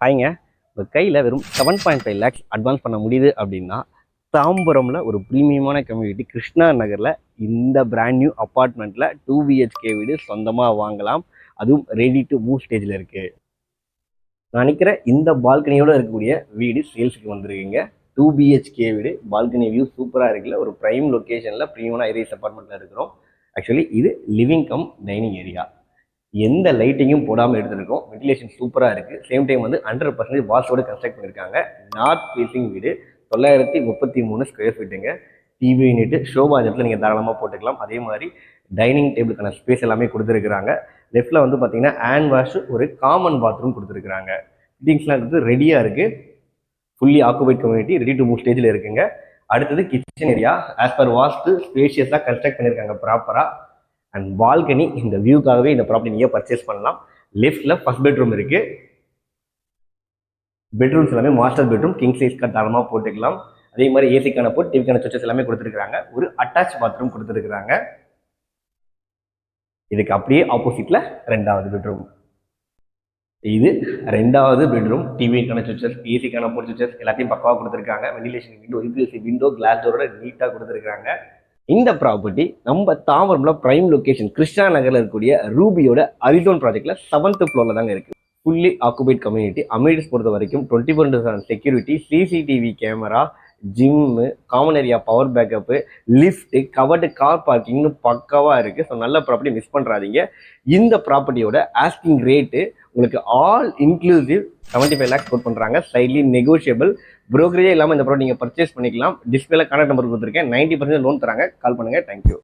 ஹாய்ங்க. உங்கள் கையில் வெறும் 7.5 lakhs அட்வான்ஸ் பண்ண முடியுது அப்படின்னா, தாம்பரமில் ஒரு ப்ரீமியமான கம்யூனிட்டி கிருஷ்ணா நகரில் இந்த பிராண்ட் நியூ அப்பார்ட்மெண்ட்டில் 2 BHK வீடு சொந்தமாக வாங்கலாம். அதுவும் ரெடி டு மூவ் ஸ்டேஜில் இருக்குது. நான் நினைக்கிற இந்த பால்கனியோடு இருக்கக்கூடிய வீடு சேல்ஸுக்கு வந்துருக்குங்க. 2 BHK வீடு, பால்கனி வியூ சூப்பராக இருக்குல்ல. ஒரு ப்ரைம் லொக்கேஷனில் ப்ரீமியமான ஏரியாஸ் அப்பார்ட்மெண்ட்டில் இருக்கிறோம். ஆக்சுவலி இது லிவிங் கம் டைனிங் ஏரியா. எந்த லைட்டிங்கும் போடாமல் எடுத்துருக்கோம். வென்டிலேஷன் சூப்பராக இருக்குது. சேம் டைம் வந்து 100% வால்ஸோடு கன்ஸ்ட்ரக்ட் பண்ணியிருக்காங்க. நார்த் ஃபேஸிங் வீடு, 933 ஸ்கொயர் ஃபீட்டுங்க. டிவி யூனிட்டு, ஷோபா இந்த இடத்துல நீங்கள் தாராளமாக போட்டுக்கலாம். அதே மாதிரி டைனிங் டேபிளுக்கான ஸ்பேஸ் எல்லாமே கொடுத்துருக்குறாங்க. லெஃப்ட்டில் வந்து பார்த்தீங்கன்னா ஹேண்ட் வாஷ், ஒரு காமன் பாத்ரூம் கொடுத்துருக்குறாங்க. ஃபிட்டிங்ஸ்லாம் வந்து ரெடியாக இருக்குது. Fully occupied community, ready to move ஸ்டேஜில் இருக்குங்க. அடுத்தது கிச்சன் ஏரியா. ஆஸ் பர் வாஸ்து ஸ்பேஷியஸாக கன்ஸ்ட்ரக்ட் பண்ணியிருக்காங்க ப்ராப்பராக. அண்ட் பால்கனி, இந்த வியூக்காகவே இந்த ப்ராப்பர்ட்டி நீங்கள் பர்ச்சேஸ் பண்ணலாம். லெஃப்ட்டில் ஃபர்ஸ்ட் பெட்ரூம் இருக்குது. பெட்ரூம்ஸ் எல்லாமே மாஸ்டர் பெட்ரூம், கிங் சைஸ் தாராளமாக போட்டுக்கலாம். அதே மாதிரி ஏசிக்கான போட், டிவிக்கான சுவிட்சஸ் எல்லாமே கொடுத்துருக்காங்க. ஒரு அட்டாச் பாத்ரூம் கொடுத்துருக்காங்க. இதுக்கு அப்படியே ஆப்போசிட்டில் ரெண்டாவது பெட்ரூம். இது ரெண்டாவது பெட்ரூம். டிவிக்கான சுவிட்சஸ், ஏசிக்கான போர்ட் சுவிட்சஸ் எல்லாத்தையும் பக்கவாக கொடுத்துருக்காங்க. Ventilation window, UPVC window, glass டோரோட நீட்டாக கொடுத்துருக்காங்க. இந்த ப்ராப்பர்ட்டி நம்ம தாம்பரம்ல பிரைம் லொகேஷன் கிருஷ்ணா நகர்ல இருக்கக்கூடிய ரூபியோட அரிசோன் ப்ராஜெக்ட்ல 7th ஃப்ளோர்ல தாங்க இருக்கு. Fully occupied community. அமினிட்டிஸ் பொறுத்த வரைக்கும் 24/7 security, CCTV camera, gym, common area, power backup, lift, covered car பார்க்கிங்னு பக்காவாக இருக்குது. ஸோ நல்ல ப்ராப்பர்ட்டி மிஸ் பண்ணுறாதீங்க. இந்த ப்ராப்பர்ட்டியோட ஆஸ்கிங் ரேட்டு உங்களுக்கு ஆல் இன்க்ளூசிவ் 75 lakhs கோட் பண்ணுறாங்க. Slightly negotiable. ப்ரோக்கரேஜே இல்லாமல் இந்த ப்ராடக்ட் நீங்கள் பர்ச்சேஸ் பண்ணிக்கலாம். டிஸ்பிளேல கான்டாக்ட் நம்பர் கொடுத்துருக்கேன். 90% லோன் தராங்க. கால் பண்ணுங்கள். தேங்க்யூ.